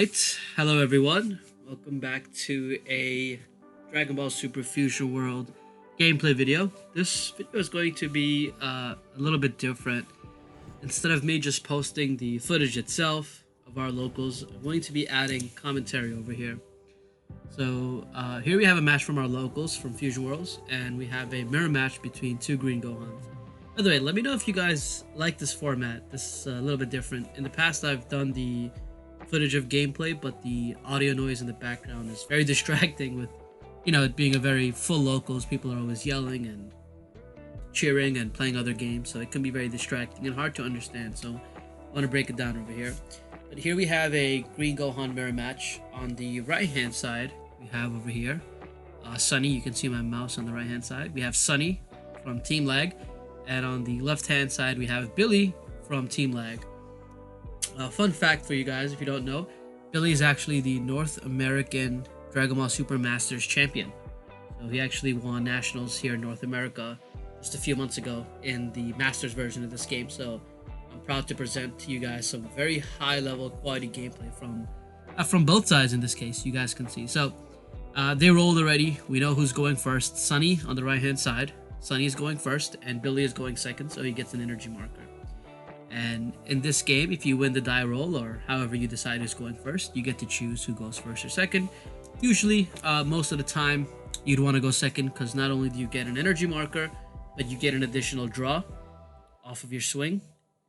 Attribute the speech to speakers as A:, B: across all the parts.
A: Right, hello everyone. Welcome back to a Dragon Ball Super Fusion World gameplay video. This video is going to be a little bit different. Instead of me just posting the footage itself of our locals, I'm going to be adding commentary over here. So here we have a match from our locals from Fusion Worlds, and we have a mirror match between two green Gohans. By the way, let me know if you guys like this format. This is a little bit different. In the past, I've done the footage of gameplay, but the audio noise in the background is very distracting with, it being a very full locals. People are always yelling and cheering and playing other games, so it can be very distracting and hard to understand. So I want to break it down over here. But here we have a green Gohan mirror match. On the right hand side, we have over here Sunny. You can see my mouse on the right hand side. We have Sunny from Team Lag, and on the left hand side we have Billy from Team Lag. Fun fact for you guys, if you don't know, Billy is actually the North American Dragon Ball Super Masters champion. So he actually won nationals here in North America just a few months ago in the Masters version of this game. So I'm proud to present to you guys some very high level quality gameplay from both sides in this case. You guys can see. So they rolled already. We know who's going first. Sunny on the right hand side. Sunny is going first and Billy is going second, so he gets an energy marker. And in this game, if you win the die roll or however you decide who's going first, you get to choose who goes first or second. Usually, most of the time, you'd want to go second because not only do you get an energy marker, but you get an additional draw off of your swing,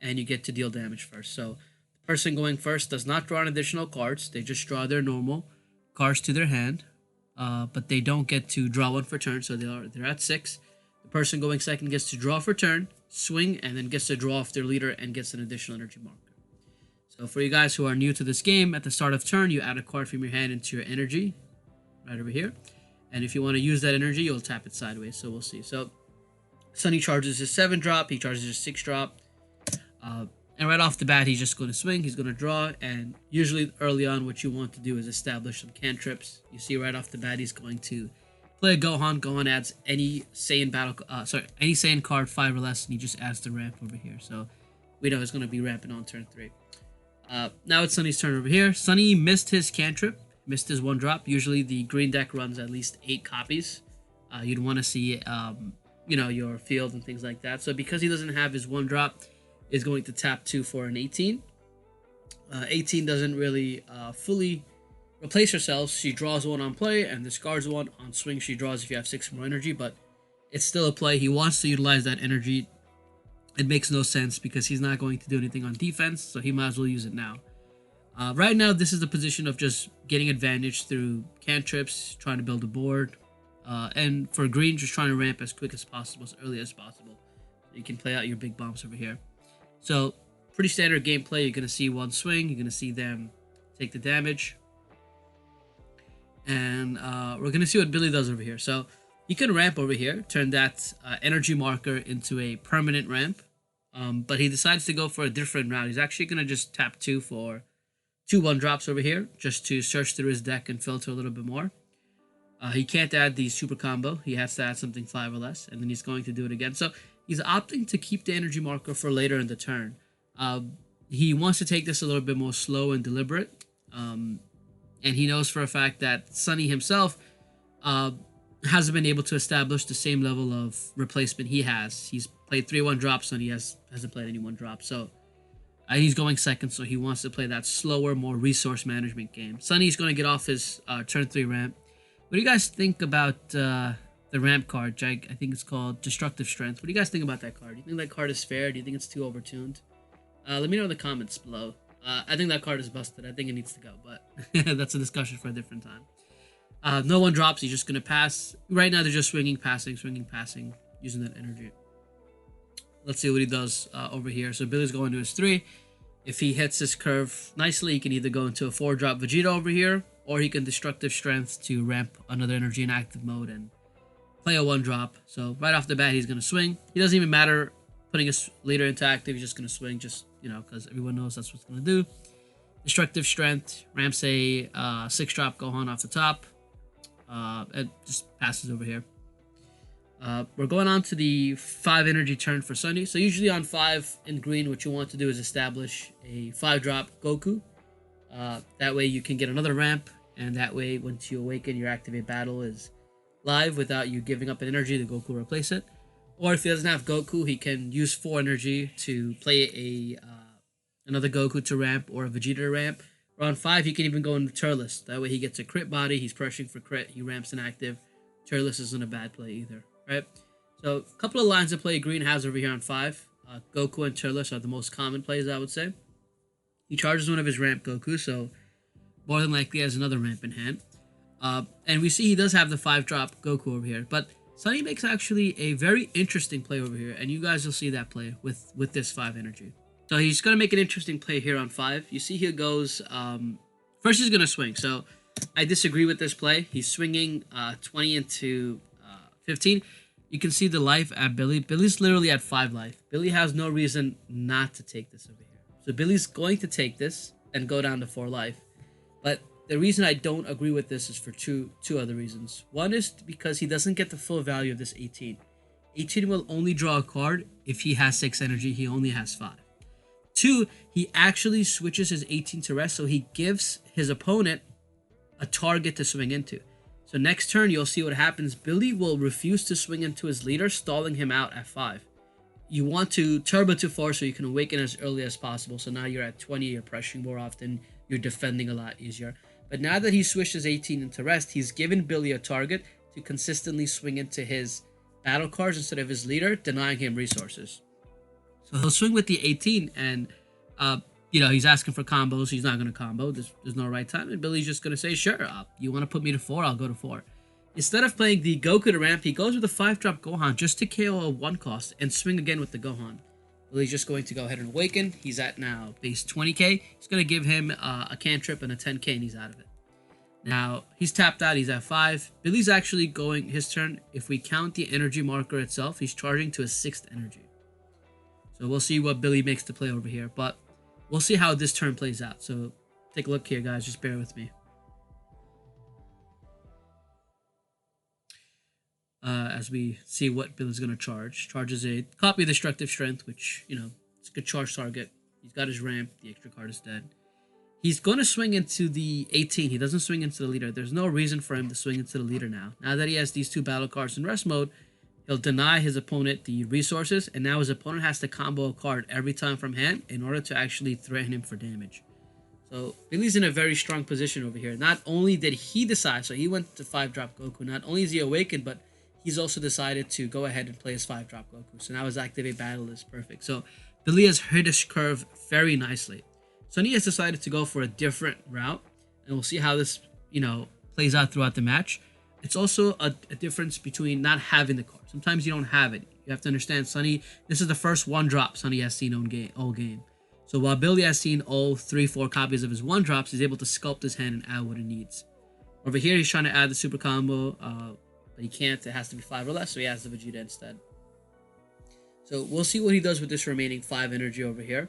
A: and you get to deal damage first. So the person going first does not draw an additional cards. They just draw their normal cards to their hand, but they don't get to draw one for turn, so they're at 6. The person going second gets to draw for turn, swing, and then gets to draw off their leader and gets an additional energy marker. So for you guys who are new to this game, at the start of turn, you add a card from your hand into your energy, right over here. And if you want to use that energy, you'll tap it sideways, so we'll see. So Sunny charges his 7 drop, he charges his 6 drop. And right off the bat, he's just going to swing, he's going to draw, and usually early on, what you want to do is establish some cantrips. You see right off the bat, he's going to play a Gohan. Gohan adds any Saiyan any Saiyan card 5 or less, and he just adds the ramp over here. So we know it's going to be ramping on turn 3. Now it's Sunny's turn over here. Sunny missed his cantrip, missed his 1 drop. Usually the green deck runs at least 8 copies. You'd want to see, your field and things like that. So because he doesn't have his 1 drop, is going to tap 2 for an 18. 18 doesn't really fully replace herself. She draws 1 on play and discards 1 on swing. She draws if you have 6 more energy, but it's still a play. He wants to utilize that energy. It makes no sense because he's not going to do anything on defense, so he might as well use it now. Right now, this is the position of just getting advantage through cantrips, trying to build a board, and for green, just trying to ramp as quick as possible, as early as possible. You can play out your big bombs over here. So pretty standard gameplay. You're going to see 1 swing. You're going to see them take the damage. And we're going to see what Billy does over here. So he can ramp over here, turn that energy marker into a permanent ramp. But he decides to go for a different route. He's actually going to just tap 2 for 2 1 drops over here, just to search through his deck and filter a little bit more. He can't add the super combo. He has to add something 5 or less, and then he's going to do it again. So he's opting to keep the energy marker for later in the turn. He wants to take this a little bit more slow and deliberate. And he knows for a fact that Sunny himself hasn't been able to establish the same level of replacement he has. He's played 3 1 drops, and he hasn't played any 1 drop. So he's going second, so he wants to play that slower, more resource management game. Sunny's going to get off his turn 3 ramp. What do you guys think about the ramp card? I think it's called Destructive Strength. What do you guys think about that card? Do you think that card is fair? Do you think it's too overtuned? Let me know in the comments below. I think that card is busted. I think it needs to go, but that's a discussion for a different time. No 1 drops. He's just going to pass. Right now, they're just swinging, passing, using that energy. Let's see what he does over here. So Billy's going to his 3. If he hits his curve nicely, he can either go into a 4-drop Vegeta over here, or he can Destructive Strength to ramp another energy in active mode and play a 1 drop. So right off the bat, he's going to swing. He doesn't even matter putting his leader into active. He's just going to swing, just, because everyone knows that's what's going to do. Destructive Strength, ramps a 6-drop Gohan off the top. It just passes over here. We're going on to the 5 energy turn for Sunny. So usually on 5 in green, what you want to do is establish a 5-drop Goku. That way you can get another ramp, and that way once you awaken, your activate battle is live without you giving up energy to Goku replace it. Or if he doesn't have Goku, he can use 4 energy to play another Goku to ramp or a Vegeta to ramp. Or on 5, he can even go into Turles. That way he gets a crit body, he's pressuring for crit, he ramps inactive. Turles isn't a bad play either, right? So a couple of lines of play Green has over here on 5. Goku and Turles are the most common plays, I would say. He charges one of his ramp Goku, so more than likely has another ramp in hand. And we see he does have the 5-drop Goku over here, but Sunny makes actually a very interesting play over here, and you guys will see that play with this 5 energy. So he's going to make an interesting play here on 5. You see he goes, first he's going to swing. So I disagree with this play. He's swinging 20 into 15. You can see the life at Billy. Billy's literally at 5 life. Billy has no reason not to take this over here. So Billy's going to take this and go down to 4 life. But the reason I don't agree with this is for two other reasons. One is because he doesn't get the full value of this 18. 18 will only draw a card if he has 6 energy. He only has 5. 2, he actually switches his 18 to rest, so he gives his opponent a target to swing into. So next turn, you'll see what happens. Billy will refuse to swing into his leader, stalling him out at 5. You want to turbo to 4 so you can awaken as early as possible. So now you're at 20, you're pressuring more often, you're defending a lot easier. But now that he switched his 18 into rest, he's given Billy a target to consistently swing into his battle cards instead of his leader, denying him resources. So he'll swing with the 18, and he's asking for combos. He's not going to combo. There's no right time, and Billy's just going to say, sure, you want to put me to 4, I'll go to 4. Instead of playing the Goku to ramp, he goes with a 5-drop Gohan just to KO a 1 cost and swing again with the Gohan. Billy's just going to go ahead and awaken. He's at now base 20k. He's going to give him a cantrip and a 10k, and he's out of it. Now, he's tapped out. He's at 5. Billy's actually going his turn. If we count the energy marker itself, he's charging to a 6th energy. So we'll see what Billy makes to play over here. But we'll see how this turn plays out. So take a look here, guys. Just bear with me. As we see what Billy's going to charge. Charges a copy of Destructive Strength, which, it's a good charge target. He's got his ramp. The extra card is dead. He's going to swing into the 18. He doesn't swing into the leader. There's no reason for him to swing into the leader now. Now that he has these 2 battle cards in rest mode, he'll deny his opponent the resources, and now his opponent has to combo a card every time from hand in order to actually threaten him for damage. So Billy's in a very strong position over here. Not only did he decide, so he went to 5-drop Goku. Not only is he awakened, but he's also decided to go ahead and play his 5-drop Goku. So now his activate battle is perfect. So Billy has hit his curve very nicely. Sunny has decided to go for a different route, and we'll see how this, plays out throughout the match. It's also a difference between not having the card. Sometimes you don't have it. You have to understand, Sunny, this is the first 1-drop Sunny has seen all game. So while Billy has seen all 3-4 copies of his 1-drops, he's able to sculpt his hand and add what it needs. Over here, he's trying to add the super combo, but he can't. It has to be 5 or less, so he has the Vegeta instead. So we'll see what he does with this remaining 5 energy over here.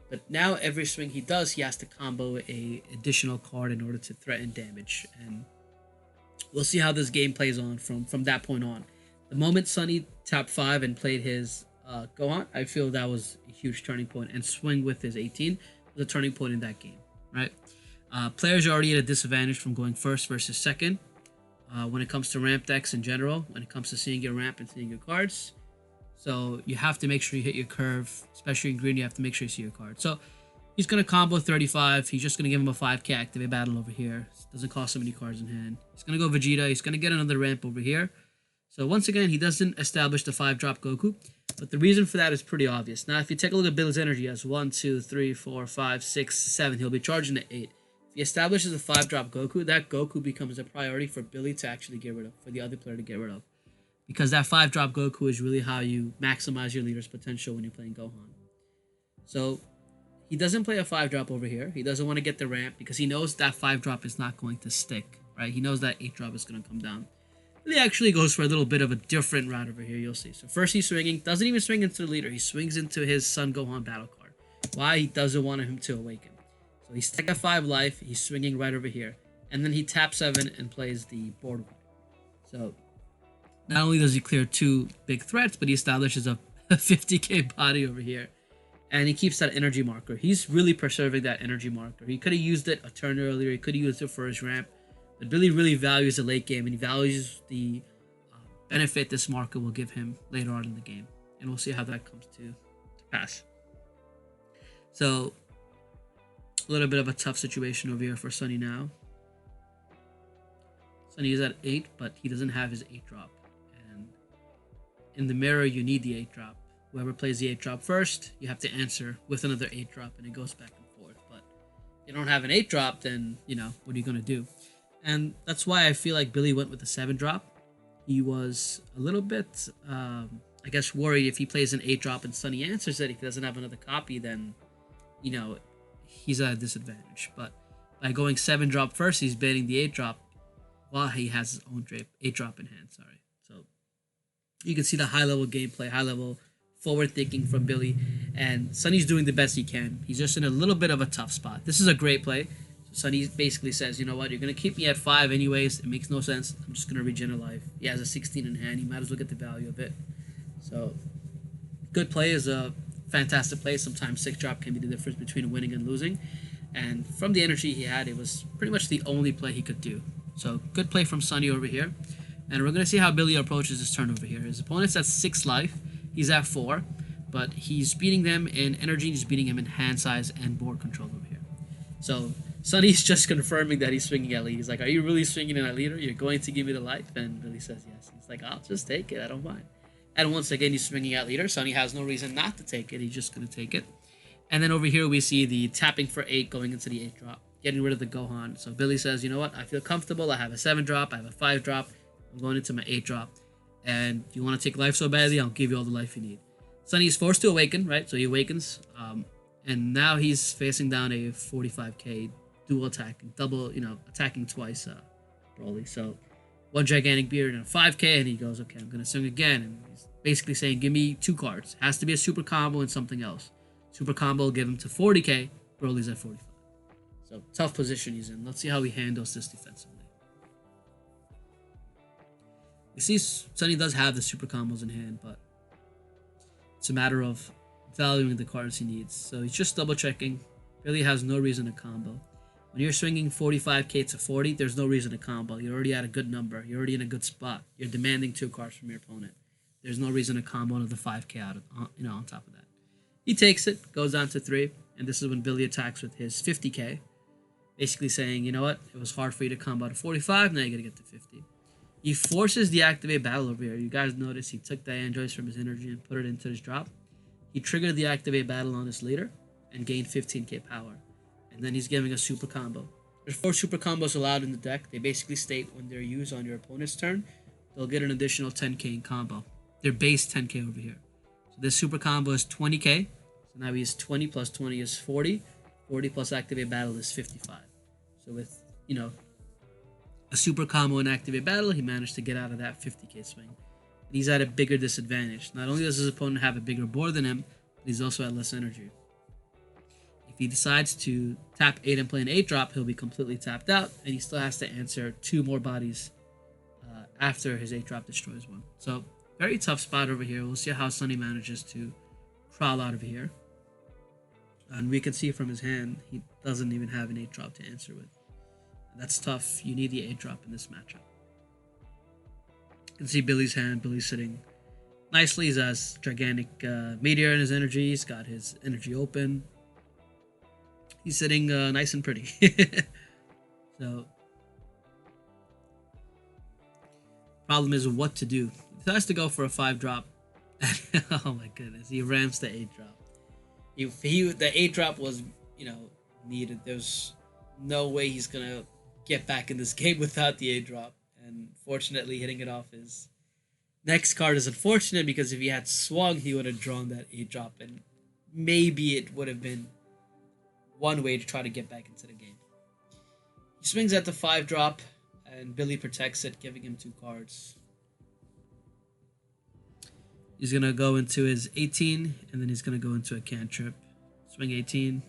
A: But now every swing he does, he has to combo a additional card in order to threaten damage. And we'll see how this game plays on from that point on. The moment Sunny tapped 5 and played his Gohan, I feel that was a huge turning point. And swing with his 18 was a turning point in that game, right? Players are already at a disadvantage from going first versus second. When it comes to ramp decks in general, when it comes to seeing your ramp and seeing your cards. So you have to make sure you hit your curve, especially in green. You have to make sure you see your card. So he's going to combo 35. He's just going to give him a 5k activate battle over here. Doesn't cost so many cards in hand. He's going to go Vegeta. He's going to get another ramp over here. So once again, he doesn't establish the 5-drop Goku. But the reason for that is pretty obvious. Now, if you take a look at Billy's energy, he has 1, 2, 3, 4, 5, 6, 7. He'll be charging at 8. If he establishes a 5-drop Goku, that Goku becomes a priority for Billy to actually get rid of, for the other player to get rid of. Because that 5-drop Goku is really how you maximize your leader's potential when you're playing Gohan. So he doesn't play a 5-drop over here. He doesn't want to get the ramp because he knows that 5-drop is not going to stick, right? He knows that 8-drop is going to come down. And he actually goes for a little bit of a different route over here, you'll see. So first he's swinging, doesn't even swing into the leader. He swings into his Son Gohan battle card. Why? He doesn't want him to awaken. So he's stuck at 5 life. He's swinging right over here. And then he taps 7 and plays the board wipe. So not only does he clear 2 big threats, but he establishes a 50k body over here. and he keeps that energy marker. He's really preserving that energy marker. He could have used it a turn earlier. He could have used it for his ramp, but Billy really values the late game, and he values the benefit this marker will give him later on in the game. And we'll see how that comes to pass. So, a little bit of a tough situation over here for Sunny now. Sunny is at 8, but he doesn't have his 8 drop. And in the mirror, you need the 8 drop. Whoever plays the 8 drop first, you have to answer with another 8 drop, and it goes back and forth. But if you don't have an 8 drop, then, what are you going to do? And that's why I feel like Billy went with the 7 drop. He was a little bit, I guess, worried if he plays an 8 drop and Sunny answers it. If he doesn't have another copy, then, he's at a disadvantage. But by going 7 drop first, he's baiting the 8 drop while he has his own 8 drop in hand. Sorry. So you can see the high level gameplay, high level forward thinking from Billy, and Sunny's doing the best he can. He's just in a little bit of a tough spot. This is a great play. So Sunny basically says, you know what, you're going to keep me at 5 anyways. It makes no sense. I'm just going to regen a life. He has a 16 in hand. He might as well get the value of it. So good play is a fantastic play. Sometimes 6 drop can be the difference between winning and losing. And from the energy he had, it was pretty much the only play he could do. So good play from Sunny over here. And we're going to see how Billy approaches his turn over here. His opponent's at 6 life. He's at 4. But he's beating them in energy. He's beating him in hand size and board control over here. So Sunny's just confirming that he's swinging at lead. He's like, are you really swinging at leader? You're going to give me the life? And Billy says yes. He's like, I'll just take it. I don't mind. And once again, he's swinging at leader. Sunny has no reason not to take it. He's just going to take it. And then over here, we see the tapping for 8 going into the 8 drop, getting rid of the Gohan. So Billy says, you know what? I feel comfortable. I have a 7 drop. I have a 5 drop. I'm going into my 8 drop. And if you want to take life so badly, I'll give you all the life you need. Sunny is forced to awaken, right? So he awakens. And now he's facing down a 45k dual attacking, double, attacking twice, Broly. So one gigantic beard and a 5k, and he goes, okay, I'm going to swing again. And he's basically saying, give me 2 cards. Has to be a super combo and something else. Super combo will give him to 40k. Broly's at 45. So tough position he's in. Let's see how he handles this defensively. You see Sunny does have the super combos in hand, but it's a matter of valuing the cards he needs. So he's just double checking. Billy has no reason to combo. When you're swinging 45k to 40, there's no reason to combo. You're already at a good number. You're already in a good spot. You're demanding 2 cards from your opponent. There's no reason to combo another 5k out of, on top of that. He takes it, goes down to 3, and this is when Billy attacks with his 50k. Basically saying, you know what, it was hard for you to combo to 45, now you gotta get to 50. He forces the activate battle over here. You guys notice he took the androids from his energy and put it into his drop. He triggered the activate battle on his leader and gained 15k power. And then he's giving a super combo. There's 4 super combos allowed in the deck. They basically state when they're used on your opponent's turn, they'll get an additional 10k in combo. They're base 10k over here. So this super combo is 20k. So now he's 20 plus 20 is 40. 40 plus activate battle is 55. So with, a super combo and activate battle, he managed to get out of that 50k swing. But he's at a bigger disadvantage. Not only does his opponent have a bigger board than him, but he's also at less energy. If he decides to tap 8 and play an 8 drop, he'll be completely tapped out, and he still has to answer 2 more bodies after his 8 drop destroys one. So very tough spot over here. We'll see how Sunny manages to crawl out of here. And we can see from his hand, he doesn't even have an 8 drop to answer with. That's tough. You need the 8 drop in this matchup. You can see Billy's hand. Billy's sitting nicely. He has gigantic meteor in his energy. He's got his energy open. He's sitting nice and pretty. So, problem is what to do. He decides to go for a 5 drop. Oh my goodness. He rams the 8 drop. The 8 drop was, needed. There's no way he's going to get back in this game without the 8 drop. And fortunately, hitting it off his next card is unfortunate because if he had swung, he would have drawn that 8 drop. And maybe it would have been one way to try to get back into the game. He swings at the 5 drop, and Billy protects it, giving him 2 cards. He's going to go into his 18, and then he's going to go into a cantrip. Swing 18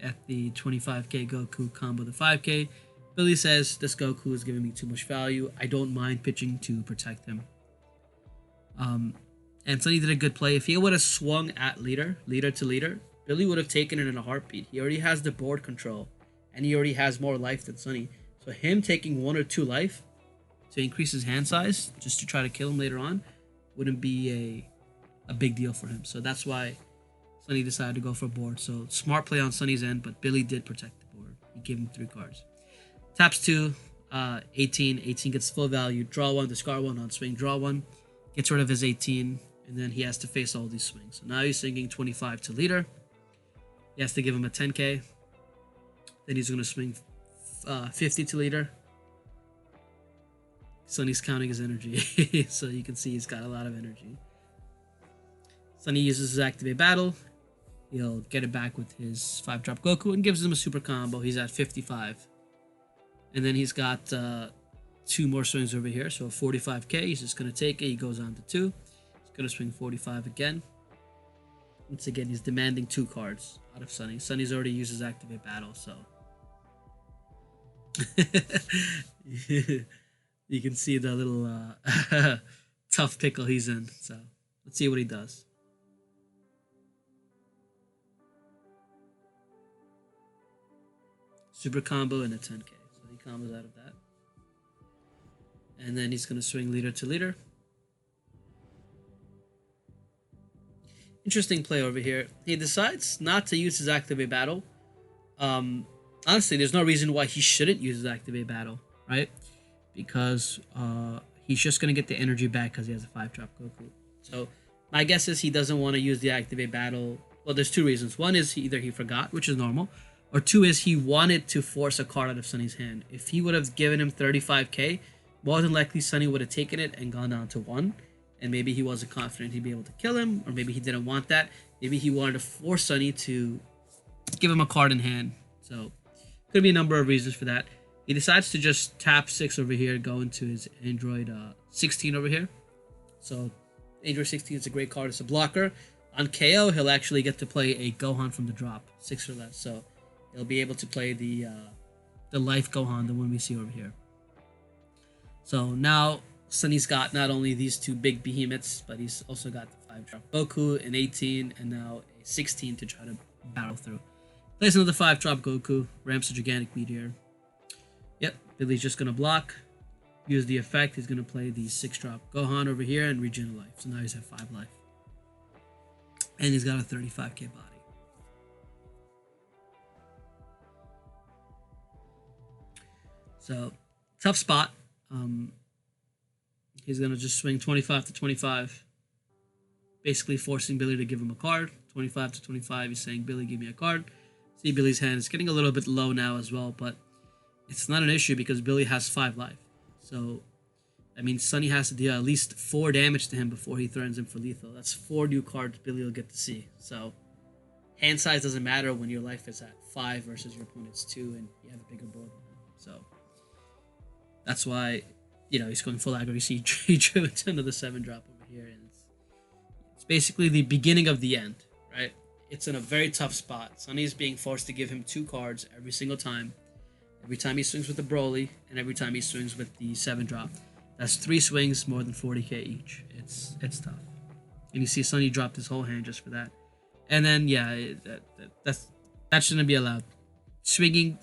A: at the 25k Goku, combo the 5k. Billy says, this Goku is giving me too much value. I don't mind pitching to protect him. And Sunny did a good play. If he would have swung at leader to leader, Billy would have taken it in a heartbeat. He already has the board control, and he already has more life than Sunny. So him taking 1 or 2 life to increase his hand size, just to try to kill him later on, wouldn't be a big deal for him. So that's why Sunny decided to go for a board. So smart play on Sunny's end, but Billy did protect the board. He gave him 3 cards. Taps 2, 18. 18 gets full value. Draw 1, discard 1 on swing. Draw 1. Gets rid of his 18. And then he has to face all these swings. So now he's swinging 25 to leader. He has to give him a 10k. Then he's going to swing 50 to leader. Sunny's counting his energy. So you can see he's got a lot of energy. Sunny uses his activate battle. He'll get it back with his 5-drop Goku and gives him a super combo. He's at 55. And then he's got 2 more swings over here. So 45k. He's just going to take it. He goes on to 2. He's going to swing 45 again. Once again, he's demanding 2 cards out of Sunny. Sunny's already used his activate battle, so... You can see the little tough pickle he's in. So let's see what he does. Super combo and a 10k. So he combos out of that. And then he's going to swing leader to leader. Interesting play over here. He decides not to use his activate battle. Honestly, there's no reason why he shouldn't use his activate battle, right? Because he's just going to get the energy back because he has a 5-drop Goku. So my guess is he doesn't want to use the activate battle. Well, there's 2 reasons. One is either he forgot, which is normal, or 2 is he wanted to force a card out of Sunny's hand. If he would have given him 35k, more than likely Sunny would have taken it and gone down to 1. And maybe he wasn't confident he'd be able to kill him, or maybe he didn't want that. Maybe he wanted to force Sunny to give him a card in hand. So could be a number of reasons for that. He decides to just tap 6 over here, go into his Android 16 over here. So Android 16 is a great card. It's a blocker. On KO, he'll actually get to play a Gohan from the drop, 6 or less. So he'll be able to play the life Gohan, the one we see over here. So now Sunny's got not only these 2 big behemoths, but he's also got the 5-drop Goku, an 18, and now a 16 to try to battle through. Plays another 5-drop Goku, ramps a gigantic meteor. Yep, Billy's just going to block, use the effect. He's going to play the 6-drop Gohan over here and regen a life. So now he's at 5 life. And he's got a 35k body. So, tough spot. He's going to just swing 25 to 25. Basically forcing Billy to give him a card. 25 to 25, he's saying, Billy, give me a card. See, Billy's hand is getting a little bit low now as well, but it's not an issue because Billy has 5 life. So, I mean, Sunny has to deal at least 4 damage to him before he threatens him for lethal. That's 4 new cards Billy will get to see. So, hand size doesn't matter when your life is at 5 versus your opponent's 2 and you have a bigger board than him. So, that's why, you know, he's going full aggro. You see he drew into another 7-drop over here. And it's basically the beginning of the end, right? It's in a very tough spot. Sunny's being forced to give him 2 cards every single time. Every time he swings with the Broly, and every time he swings with the 7-drop. That's 3 swings, more than 40k each. It's tough. And you see Sunny dropped his whole hand just for that. And then, yeah, that shouldn't be allowed. Swinging,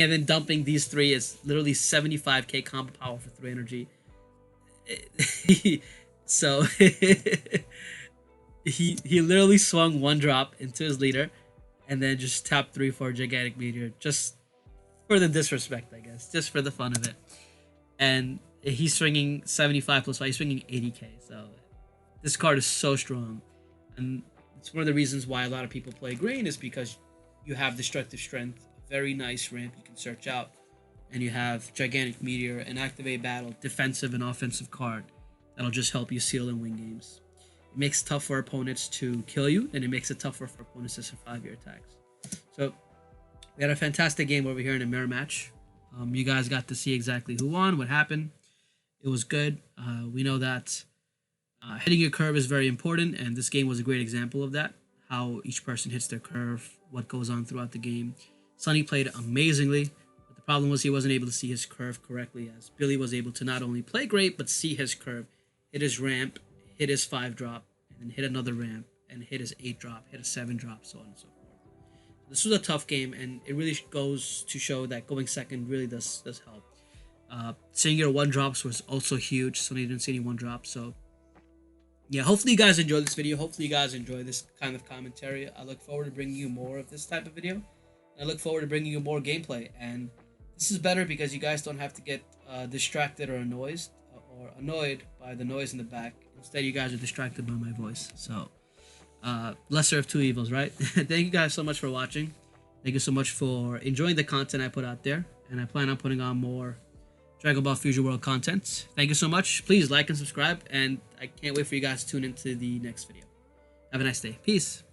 A: and then dumping these 3 is literally 75k combo power for 3 energy. So, he literally swung 1 drop into his leader, and then just tapped 3 for a gigantic meteor, just for the disrespect, I guess, just for the fun of it. And he's swinging 75 plus 5, he's swinging 80k, so this card is so strong. And it's one of the reasons why a lot of people play green, is because you have destructive strength, a very nice ramp you can search out, and you have gigantic meteor, an activate battle, defensive and offensive card that'll just help you seal and win games. It makes it tough for opponents to kill you, and it makes it tougher for opponents to survive your attacks. So we had a fantastic game over here in a mirror match. You guys got to see exactly who won, what happened. It was good. We know that hitting your curve is very important, and this game was a great example of that. How each person hits their curve, what goes on throughout the game. Sunny played amazingly, but the problem was he wasn't able to see his curve correctly, as Billy was able to not only play great, but see his curve, hit his ramp, hit his 5-drop, then hit another ramp, and hit his 8 drop, hit a 7 drop, so on and so forth. This was a tough game, and it really goes to show that going second really does help. Seeing your 1 drops was also huge, so you didn't see any 1 drops. So yeah, hopefully you guys enjoyed this video. Hopefully you guys enjoy this kind of commentary. I look forward to bringing you more of this type of video. I look forward to bringing you more gameplay, and this is better because you guys don't have to get distracted or annoyed by the noise in the back. Instead, you guys are distracted by my voice. So lesser of two evils, right? Thank you guys so much for watching. Thank you so much for enjoying the content I put out there, and I plan on putting on more Dragon Ball Fusion World content. Thank you so much. Please like and subscribe, and I can't wait for you guys to tune into the next video. Have a nice day. Peace.